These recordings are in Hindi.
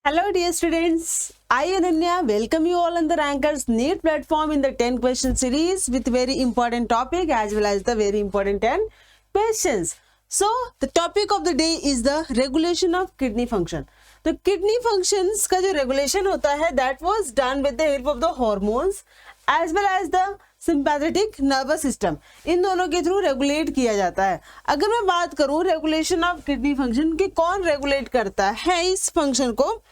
Hello dear students, I Ananya welcome you all on the Rankers NEET platform in the 10 question series with very important topic as well as the very important 10 questions. So the topic of the day is the regulation of kidney function. तो kidney functions का जो regulation होता है that was done with the help of the hormones as well as the sympathetic nervous system, इन दोनों के थ्रू रेगुलेट किया जाता है. अगर मैं बात करूं रेगुलेशन ऑफ किडनी फंक्शन की, कौन रेगुलेट करता है इस फंक्शन को,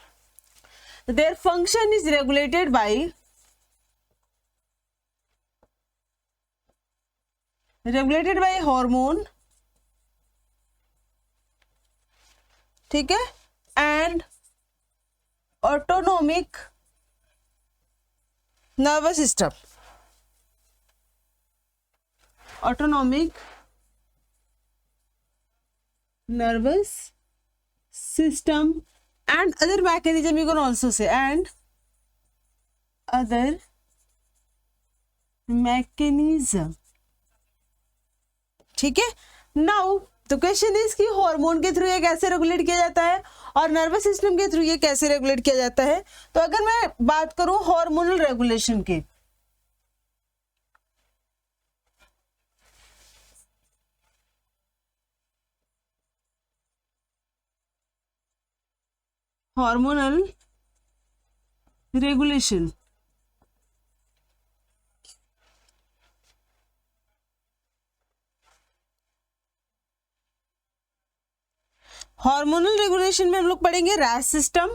their function is regulated by hormone, ठीक है, and autonomic nervous system, autonomic nervous system and other mechanism, you can also say, and other mechanism. ठीक है. नाउ द क्वेश्चन इज कि हार्मोन के थ्रू ये कैसे रेगुलेट किया जाता है और नर्वस सिस्टम के थ्रू ये कैसे रेगुलेट किया जाता है. तो अगर मैं बात करूं हार्मोनल रेगुलेशन की, हार्मोनल रेगुलेशन, हार्मोनल रेगुलेशन में हम लोग पढ़ेंगे रैस सिस्टम,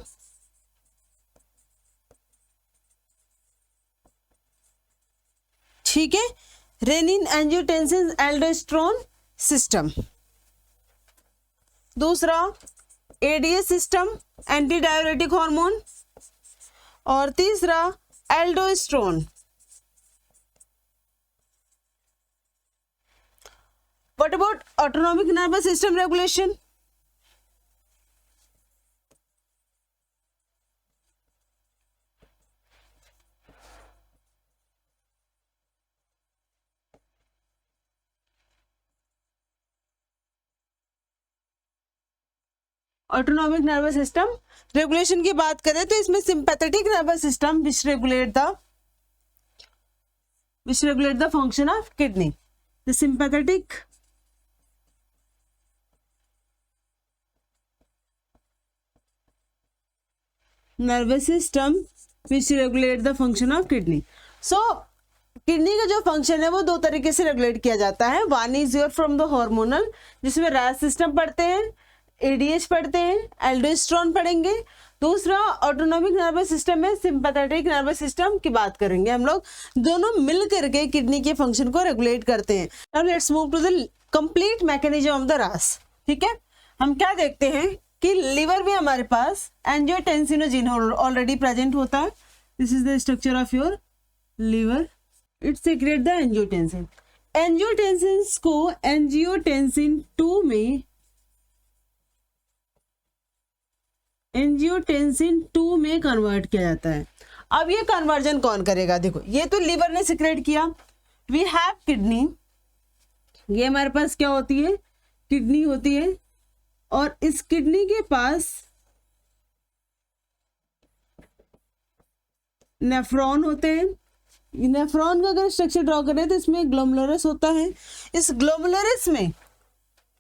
ठीक है, रेनिन एंजियोटेंसिन एल्डोस्टेरोन सिस्टम, दूसरा ADS system anti diuretic hormone, और तीसरा aldosterone. What about autonomic nervous system regulation? Autonomic nervous system regulation की बात करें तो इसमें sympathetic nervous system which regulate the function of kidney. The sympathetic nervous system which regulate the function of kidney. So kidney का जो फंक्शन है वो दो तरीके से रेगुलेट किया जाता है. One is your from the hormonal, जिसमें रैस सिस्टम पढ़ते हैं, एडीएच पढ़ते हैं, एल्डोस्टेरोन पढ़ेंगे. दूसरा ऑटोनॉमिक नर्वस सिस्टम में सिंपैथेटिक नर्वस सिस्टम की बात करेंगे. हम लोग दोनों मिल करके किडनी के फंक्शन को रेगुलेट करते हैं. Now let's move to the complete mechanism of the RAAS. ठीक है, हम क्या देखते हैं कि लीवर में हमारे पास एंजियोटेंसिनोजीन ऑलरेडी प्रेजेंट होता है. This is the structure of your liver. It secrete the angiotensin. Angiotensin को एंजियोटेंसिन 2 में कन्वर्ट किया जाता है. अब ये कन्वर्जन कौन करेगा? देखो, ये तो लीवर ने सिक्रेट किया. वी हैव किडनी, ये हमारे पास क्या होती है? किडनी होती है, और इस किडनी के पास नेफ्रॉन होते हैं. नेफ्रॉन का अगर स्ट्रक्चर ड्रॉ करें तो इसमें ग्लोमेरुलस होता है. इस ग्लोमेरुलस में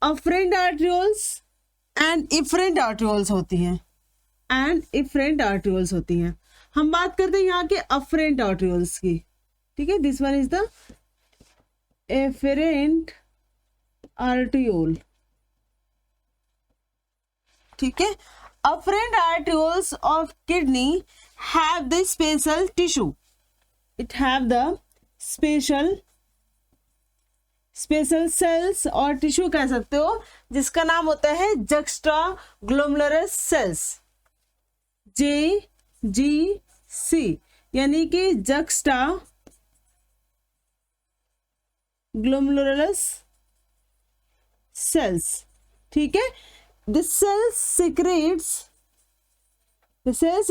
afferent arterioles and efferent arterioles होती हैं, हम बात करते हैं यहाँ के अफरेंट आर्टरियोल्स की. ठीक है, this one is the efferent arteriole. ठीक है, afferent arterioles of kidney have the special tissue. It have the special cells और टिश्यू कह सकते हो, जिसका नाम होता है जक्स्ट्रा ग्लोमेरुलस सेल्स, JGC, यानी कि जक्स्ट्रा ग्लोमेरुलस सेल्स. ठीक है, द सेल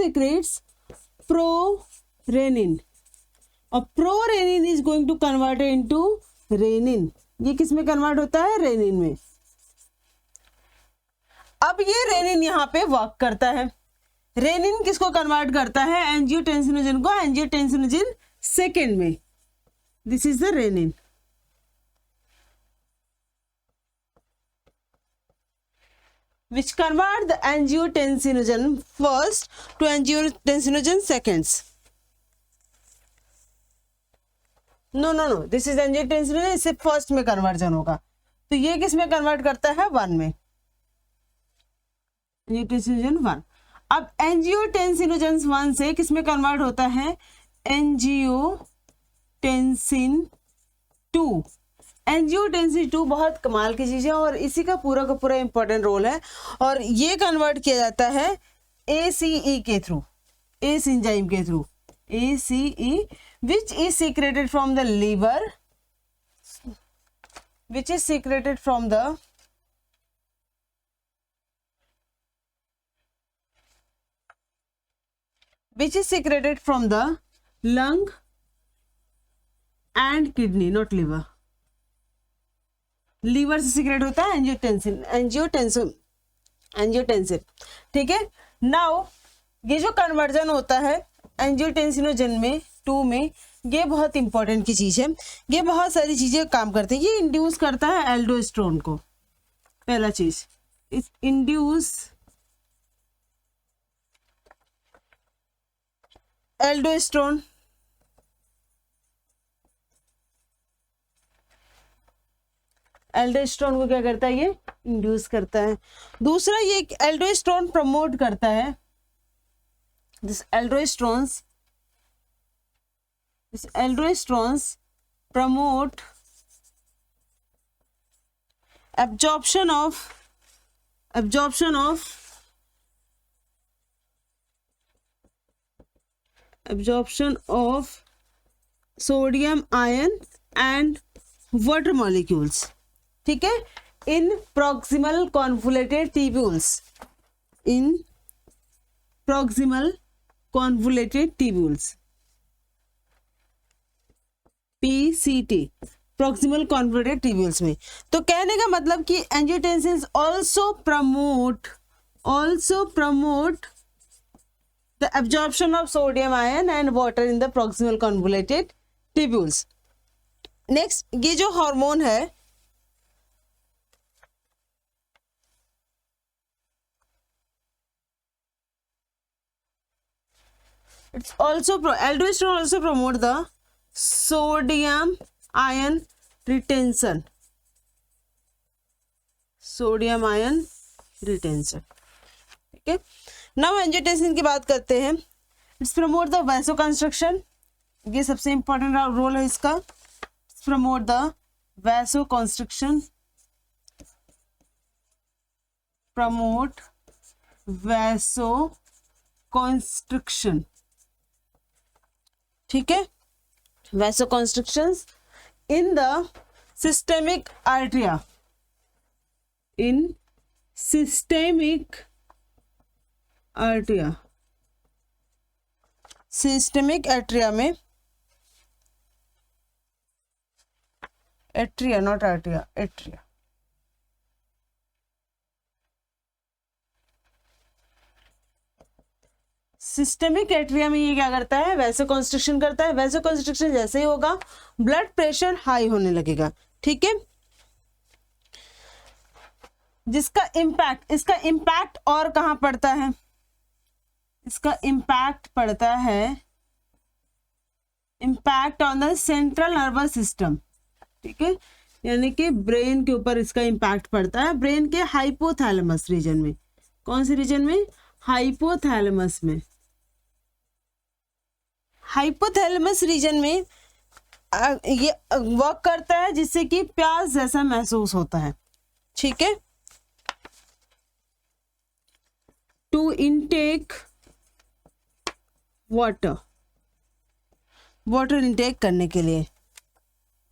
secretes प्रोरेनिन, और prorenin is going to convert into renin. ये किस में कन्वर्ट होता है? रेनिन में. अब ये रेनिन यहाँ पे वर्क करता है. रेनिन किसको कन्वर्ट करता है? एंजियोटेंसिनोजन को एंजियोटेंसिनोजन सेकेंड में. This is the renin. which convert the angiotensinogen first to angiotensinogen seconds. No this is angiotensinogen, इससे फर्स्ट में कन्वर्जन होगा. तो ये किस में कन्वर्ट करता है? 1 में. एंजियोटेंसिनोजन 1. अब एंजियोटेंसिनोजन 1 से किस में कन्वर्ट होता है? एंजियोटेंसिन 2. एंजियोटेंसिन 2 बहुत कमाल की चीज है और इसी का पूरा इंपॉर्टेंट रोल है. और ये कन्वर्ट किया जाता है ACE के थ्रू, एस एंजाइम के through. ACE which is secreted from the liver, which is secreted from the lung and kidney, not liver. Liver से सीक्रेट होता है एंजियोटेंसिन. ठीक है. नाउ ये जो कन्वर्जन होता है एंजियोटेंसिनोजन में 2 में, ये बहुत इंपॉर्टेंट की चीज है. ये बहुत सारी चीजें काम करते हैं. ये इंड्यूस करता है एल्डोस्टेरोन को. पहला चीज, इंड्यूस एल्डोस्टेरोन. एल्डोस्टेरोन को क्या करता है? ये इंड्यूस करता है. दूसरा, ये एल्डोस्टेरोन प्रमोट करता है. This aldosterones promote absorption of sodium ion and water molecules. ठीक है. इन proximal convoluted tubules. PCT, proximal convoluted tubules में. तो कहने का मतलब कि angiotensin also promote the absorption of sodium ion and water in the proximal convoluted tubules. Next, ये जो हार्मोन है, it's also aldosterone also promote the sodium ion retention. ठीक है. नाउ एंजियोटेंसिन की बात करते हैं. It's promote the vasoconstriction. ये सबसे इंपॉर्टेंट रोल है इसका. Promote the vasoconstriction. ठीक है. vasoconstrictions in the systemic arteria. Systemic atria में, atria not arteria, atria. Systemic atria में ये क्या करता है? वैसोकंस्ट्रिक्शन करता है. वैसोकंस्ट्रिक्शन जैसे ही होगा ब्लड प्रेशर हाई होने लगेगा. ठीक है. इसका इम्पैक्ट और कहां पड़ता है? इसका इम्पैक्ट पड़ता है on the central nervous system. ठीक है. यानी कि ब्रेन के ऊपर इसका इम्पैक्ट पड़ता है. ब्रेन के हाइपोथैलेमस रीजन में. कौन से रीजन में? हाइपोथैलेमस में. हाइपोथैलेमस रीजन में ये वर्क करता है जिससे कि प्यास जैसा महसूस होता है. ठीक है. टू इनटेक वाटर इनटेक करने के लिए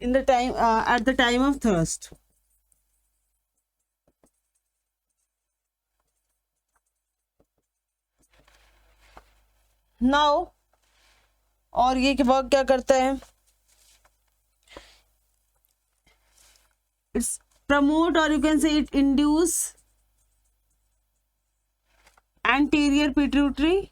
in the time at the time of thirst. Now और ये वर्क क्या करता है? इट्स प्रमोट और you can say it induce anterior pituitary,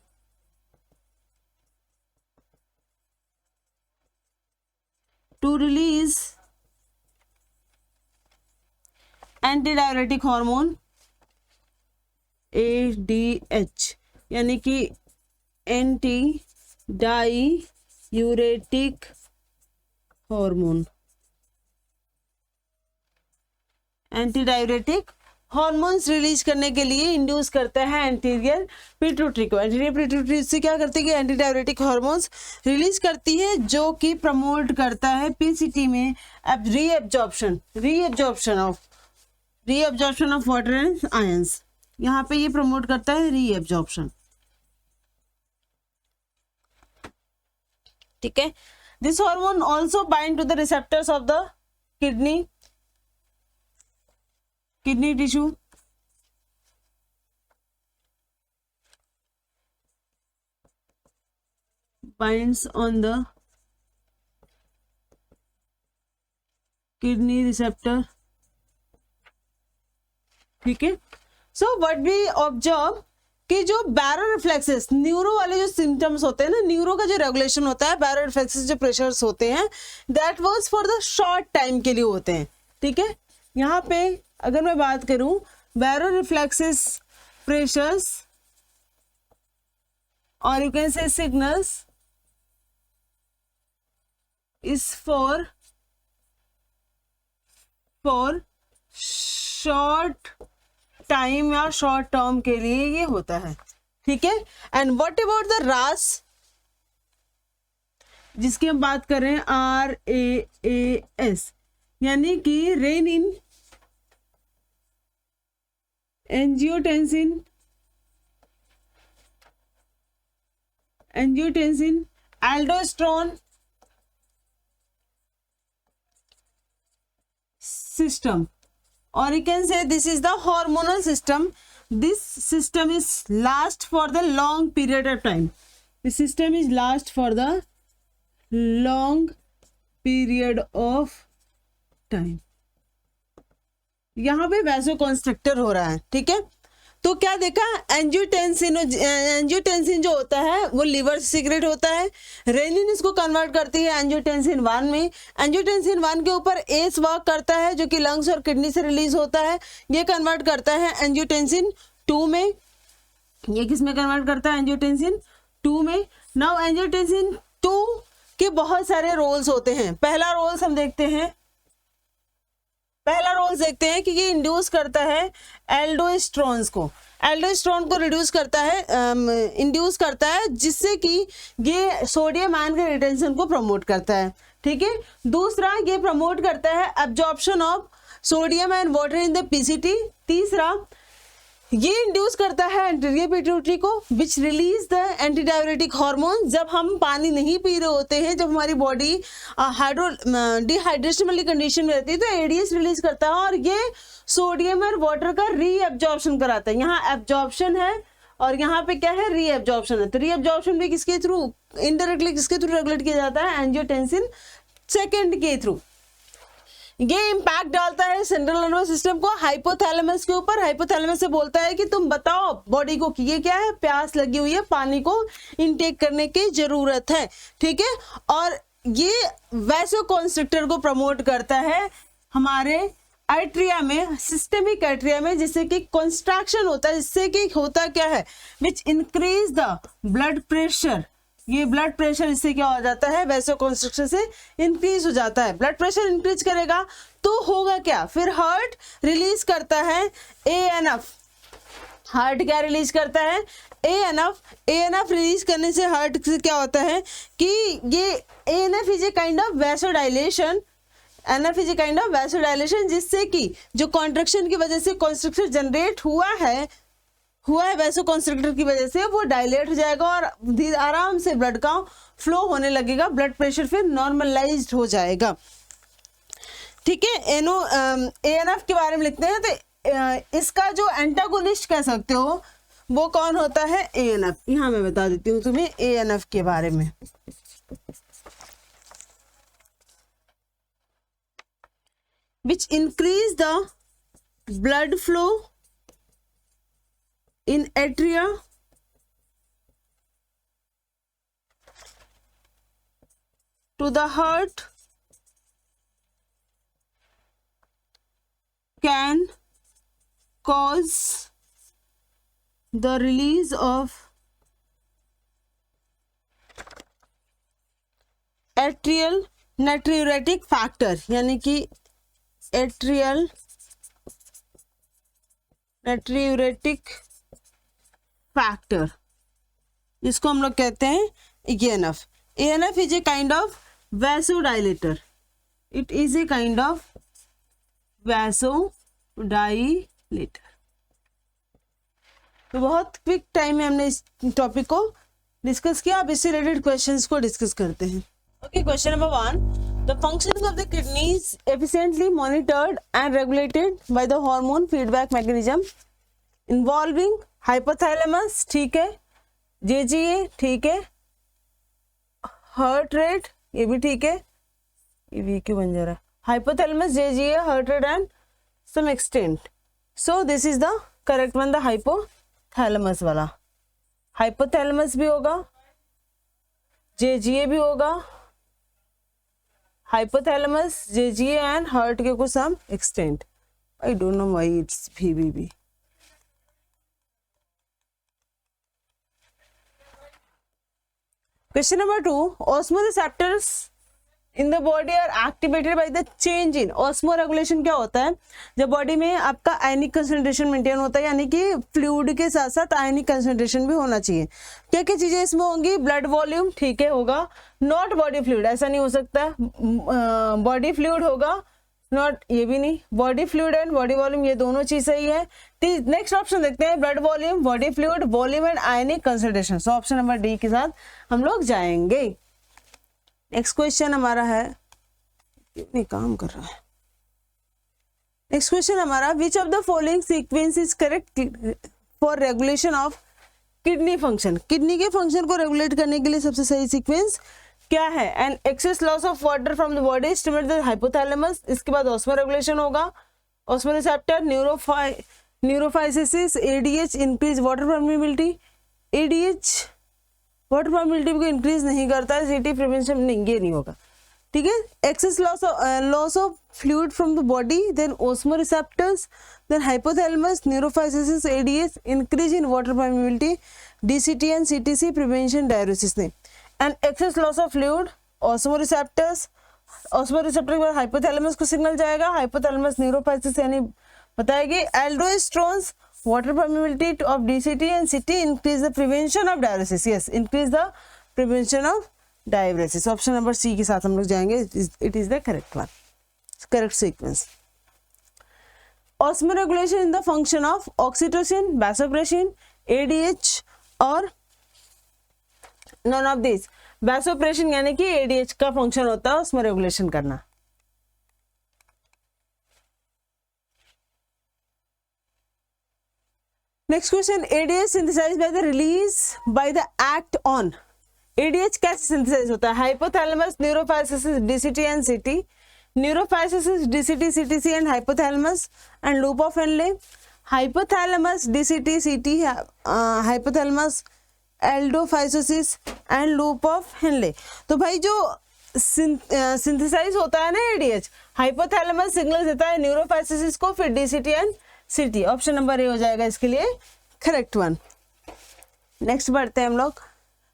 to release antidiuretic hormone ADH, यानी कि anti diuretic hormone, anti diuretic hormones release करने के लिए इंड्यूस करता है एंटीरियर पिट्यूटरी को। एंटीरियर पिट्यूटरी से क्या करती है कि एंटी डाययूरेटिक हॉर्मोन्स रिलीज करती है, जो कि प्रमोट करता है पीसीटी में reabsorption of water and ions. यहाँ पे ये प्रमोट करता है रीअब्जॉर्प्शन, ठीक है। This hormone also bind to the receptors of the kidney tissue, binds on the kidney receptor, ठीक है। सो व्हाट वी ऑब्जर्व कि जो बैरो रिफ्लेक्सेस, न्यूरो वाले जो सिम्टम्स होते हैं ना, न्यूरो का जो रेगुलेशन होता है, बैरो रिफ्लेक्सेस जो प्रेशर्स होते हैं, that works for the short time के लिए होते हैं, ठीक है। यहाँ पे अगर मैं बात करूं बैरो रिफ्लेक्सेस प्रेशर्स और यू कैन से signals is for short time या शॉर्ट टर्म के लिए ये होता है, ठीक है। एंड व्हाट अबाउट द रास, जिसकी हम बात कर रहे हैं RAAS, यानी कि renin, angiotensin, aldosterone system, or you can say this is the hormonal system. This system is last for the long period of time. This system is last for the long period of time. यहाँ पे वैसोकॉन्स्ट्रिक्टर हो रहा है, ठीक है। तो क्या देखा, एंजियोटेंसिन जो होता है वो लिवर से सीक्रेट होता है, रेनिन इसको कन्वर्ट करती है एंजियोटेंसिन 1 में, एंजियोटेंसिन 1 के ऊपर एस वर्क करता है जो कि लंग्स और किडनी से रिलीज होता है, ये कन्वर्ट करता है एंजियोटेंसिन 2 में। ये किस में कन्वर्ट करता है, एंजियोटेंसिन 2 में। नाउ एंजियोटेंसिन 2 के बहुत सारे रोल्स होते हैं। पहला रोल्स हम देखते हैं, कि ये इंड्यूस करता है एल्डोस्टेरोन को रिड्यूस करता है, इंड्यूस करता है, जिससे कि ये सोडियम आयन के रिटेंशन को प्रमोट करता है, ठीक है। दूसरा, ये प्रमोट करता है absorption of sodium and water in the PCT. तीसरा, ये इंड्यूस करता है एंटीरियर पिट्यूटरी को, विच release the anti diuretic hormone. जब हम पानी नहीं पी रहे होते हैं, जब हमारी बॉडी डिहाइड्रेशन वाली कंडीशन में रहती है, तो एडीएस रिलीज करता है और ये सोडियम और वाटर का रीअब्जॉर्प्शन कराता है। यहाँ एब्जॉर्प्शन है और यहाँ पे क्या है, रीअब्जॉर्प्शन है। तो रीअब्जॉर्प्शन भी किसके थ्रू, इनडायरेक्टली किसके थ्रू रेगुलेट किया जाता है, एंजियोटेंसिन 2 के थ्रू। ये इम्पैक्ट डालता है सेंट्रल नर्वस सिस्टम को हाइपोथैलेमस के ऊपर। हाइपोथैलेमस से बोलता है कि तुम बताओ बॉडी को कि ये क्या है, प्यास लगी हुई है, पानी को इनटेक करने की जरूरत है, ठीक है। और ये वैसोकॉन्स्ट्रिक्टर को प्रमोट करता है हमारे आर्टरिया में, सिस्टेमिक आर्टरिया में, जिससे कि कंस्ट्रक्शन होता है, जिससे कि होता क्या है, which increase the blood pressure. ये ब्लड प्रेशर इससे क्या हो जाता है, वैसोकॉन्स्ट्रिक्शन से इंक्रीज हो जाता है। ब्लड प्रेशर इंक्रीज करेगा तो होगा क्या, फिर हार्ट रिलीज करता है ANF। हार्ट क्या रिलीज करता है, ANF रिलीज करने से हार्ट से क्या होता है कि ये ANF is a kind of vasodilation, जिससे कि जो कॉन्ट्रैक्शन की वजह से कॉन्स्ट्रिक्शन जनरेट हुआ है वैसोकॉन्स्ट्रिक्टर की वजह से, वो डायलेट हो जाएगा और आराम से ब्लड का फ्लो होने लगेगा, ब्लड प्रेशर फिर नॉर्मलाइज्ड हो जाएगा, ठीक है। ANF के बारे में लिखते हैं, तो इसका जो एंटागोनिस्ट कह सकते हो वो कौन होता है, ANF। यहाँ मैं बता देती हूँ तुम्हें ANF के बारे में। which increase the blood flow in atria to the heart can cause the release of atrial natriuretic factor, यानी कि atrial natriuretic factor, इसको हम लोग कहते हैं ANF. ANF is a kind of vasodilator. It is a kind of vasodilator. तो बहुत क्विक टाइम में हमने इस टॉपिक को डिस्कस किया. अब इससे रिलेटेड क्वेश्चंस को डिस्कस करते हैं. Okay, question number 1. The functions of the kidneys efficiently monitored and regulated by the hormone feedback mechanism involving hypothalamus, ठीक है, JGA, ठीक है, हार्ट रेट, ये भी ठीक है, ये भी क्यों बन जा रहा है, hypothalamus, JGA, heart rate and some extent. So this is the correct one, the hypothalamus वाला. hypothalamus भी होगा, JGA भी होगा, hypothalamus, JGA and heart के को some extent. I don't know why it's VBB. Question number 2. Osmoreceptors in the body are activated by the change in osmoregulation. क्या होता है, जब बॉडी में आपका आयनिक कंसंट्रेशन मेंटेन होता है, यानी कि फ्लूइड के साथ साथ आयनिक कंसंट्रेशन भी होना चाहिए. क्या क्या चीजें इसमें होंगी, ब्लड वॉल्यूम, ठीक है, होगा, नॉट बॉडी फ्लूइड, ऐसा नहीं हो सकता, बॉडी फ्लूइड होगा, नॉट, ये भी नहीं, body fluid and body volume, ये दोनों चीज सही है. नेक्स्ट ऑप्शन देखते हैं, blood volume, body fluid, volume and ionic concentration. So option number D के साथ हम लोग जाएंगे. नेक्स्ट क्वेश्चन हमारा है, नहीं काम कर रहा है. नेक्स्ट क्वेश्चन हमारा, which of the following sequence is correct for regulation of kidney function. Kidney के फंक्शन को रेगुलेट करने के लिए सबसे सही सीक्वेंस क्या है. And excess loss of water from the body stimulate the hypothalamus, इसके बाद ऑस्मो रेगुलेशन होगा, osmoreceptor, neurohypophysis, ADH increase water permeability, ADH water permeability को इंक्रीज नहीं करता है, सीटी प्रिवेंशन नहीं, ये नहीं होगा, ठीक है. Excess loss of fluid from the body, then osmoreceptors, then hypothalamus, neurohypophysis, ADH increase in water permeability, DCT and CTC prevention diuresis नहीं. And excess loss of fluid, osmoreceptors, osmoreceptor के बाद हाइपोथैलेमस को सिग्नल जाएगा, हाइपोथैलेमस न्यूरोफाइसिस यानी बताएगी, एल्डोस्टेरोन्स, water permeability of DCT and CT increase the prevention of diuresis. Yes, increase the prevention of diuresis. Option number C के साथ हम लोग जाएंगे. It is the correct one, correct sequence. Osmoregulation in the function of oxytocin, vasopressin, ADH और none of these. vasopressin यानी कि ADH का फंक्शन होता है osmoregulation करना. Next question, ADH synthesise by the release by the act on. ADH कैसे सिंथेसाइज होता है, hypothalamus, neurohypophysis, DCT and CT, neurohypophysis, DCT, CTC and hypothalamus and loop of Henle, hypothalamus, DCT, CT, hypothalamus, adenohypophysis and loop of Henle. तो भाई जो सिंथेसाइज होता है ना ADH, हाइपोथैलेमस सिग्नल देता है न्यूरोफाइसिस को, फिर डीसीटी एंड सीटी. ऑप्शन नंबर ए हो जाएगा इसके लिए करेक्ट वन. नेक्स्ट बढ़ते हैं हम लोग,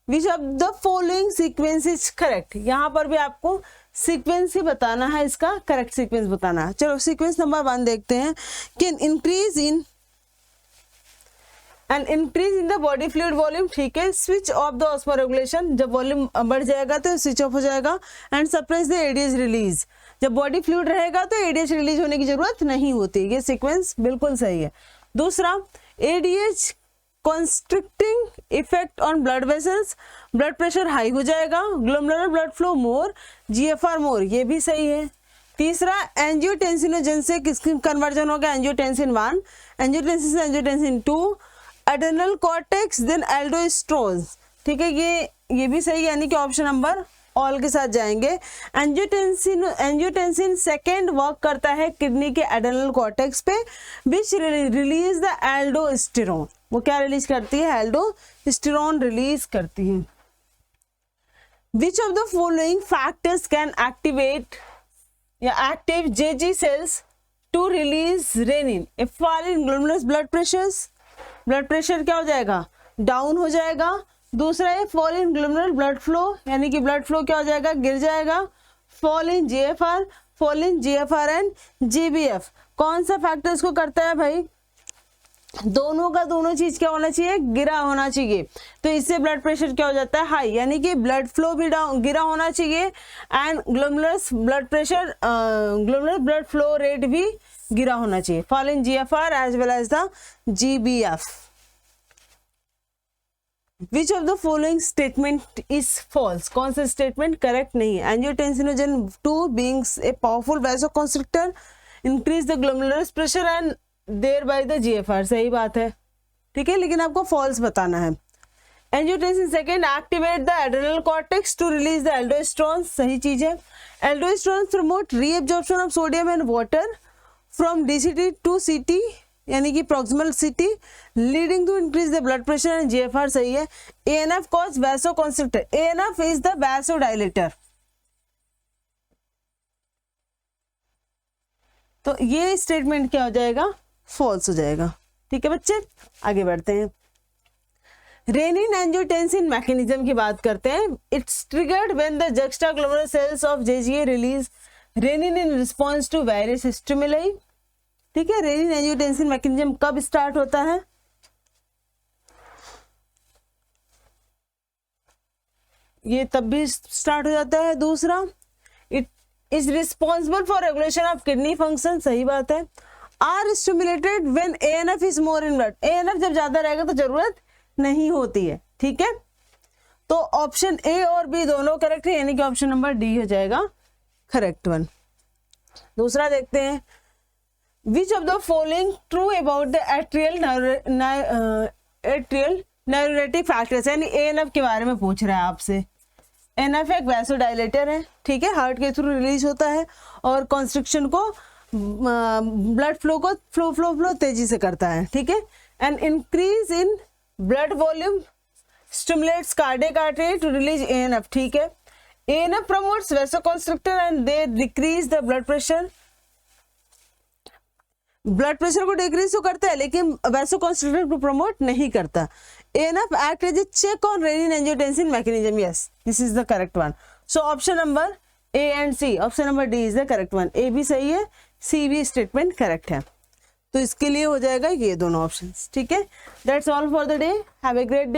विच of the following sequence is correct. यहाँ पर भी आपको सीक्वेंस ही बताना है, इसका करेक्ट सीक्वेंस बताना है. चलो सीक्वेंस नंबर 1 देखते हैं कि increase in the body fluid volume, ठीक है, switch off the osmo regulation, जब वॉल्यूम बढ़ जाएगा तो स्विच ऑफ हो जाएगा, and suppress the ADH release, जब बॉडी फ्लूइड रहेगा तो एडीएच रिलीज होने की जरूरत नहीं होती. ये सीक्वेंस बिल्कुल सही है. दूसरा, ADH constricting effect on blood vessels, blood pressure high हो जाएगा, glomerular blood flow more, GFR more, ये भी सही है. तीसरा, एंजियोटेंसिनोजन से किसकी कन्वर्जन होगा, एंजियोटेंसिन 1, एंजियोटेंसिन से एंजियोटेंसिन 2, एड्रेनल कॉर्टेक्स, देन एल्डोस्टेरोन्स, ठीक है, ये भी सही है, यानी कि ऑप्शन नंबर ऑल के साथ जाएंगे. एंजियोटेंसिन सेकेंड वर्क करता है किडनी के एड्रेनल कॉर्टेक्स पे, विच रिलीज द एल्डोस्टेरोन, वो क्या रिलीज करती है, एल्डोस्टेरोन रिलीज करती है। Which of the following factors can activate या active JG cells to release renin? If fall in glomerulus blood pressure क्या हो जाएगा, डाउन हो जाएगा। दूसरा है fall in glomerular blood flow, यानी कि ब्लड फ्लो क्या हो जाएगा, गिर जाएगा। Fall in GFR and GBF, कौन सा फैक्टर इसको करता है भाई, दोनों का दोनों चीज क्या होना चाहिए, गिरा होना चाहिए। तो इससे ब्लड प्रेशर क्या हो जाता है, हाई, यानी कि ब्लड फ्लो भी डाउन गिरा होना चाहिए and glomerular blood flow rate भी गिरा होना चाहिए। Fall in GFR as well as the GBF. Which of the following statement is false, कौन सा स्टेटमेंट करेक्ट नहीं है? Angiotensinogen 2 being a powerful vasoconstrictor increase the glomerular pressure and thereby the GFR, सही बात है, ठीक है, लेकिन आपको फॉल्स बताना है। Angiotensin second activate the adrenal cortex to release the aldosterone, सही चीज है। Aldosterone promote reabsorption of sodium and water from DCT to CT, यानी कि proximal CT, leading to increase the blood pressure and GFR, सही है। ANF cause vasoconstrictor, ANF is the vasodilator, तो ये स्टेटमेंट क्या हो जाएगा, फॉल्स हो जाएगा। ठीक है बच्चे, आगे बढ़ते हैं। रेनिन एंजियोटेंसिन मैकेनिज्म की बात करते हैं। It's triggered when the juxtaglomerular cells of JGA release renin in response to various stimuli. ठीक है, रेनिन एंजियोटेंसिन मैकेनिज्म कब स्टार्ट होता है, ये तब भी स्टार्ट हो जाता है। दूसरा, it is responsible for regulation of kidney function, सही बात है। Are stimulated when ANF is more in blood, ANF जब ज्यादा रहेगा तो जरूरत नहीं होती है। ठीक है, तो ऑप्शन ए और बी दोनों करेक्ट है, यानी कि ऑप्शन नंबर डी हो जाएगा करेक्ट वन। दूसरा देखते हैं, विच of the following true about the atrial न्यूरेटिक factors, यानी एएनएफ के बारे में पूछ रहा है आपसे। एएनएफ एक वैसोडाइलेटर है, ठीक है, हार्ट के थ्रू रिलीज होता है और कॉन्स्ट्रिक्शन को, ब्लड फ्लो को फ्लो तेजी से करता है। ठीक है, and increase in blood volume stimulates cardiac artery to release ANF. ठीक है, ANF promotes vasoconstrictor and they decrease the blood pressure, blood pressure को डिक्रीज तो करता है लेकिन वैसोकंस्ट्रिक्टर को प्रमोट नहीं करता। ANF act as a check on renin angiotensin mechanism, yes this is the correct one. So option number A and C, option number D is the correct one. A भी सही है, सी भी स्टेटमेंट करेक्ट है, तो इसके लिए हो जाएगा ये दोनों ऑप्शंस। ठीक है, that's all for the day, have a great day.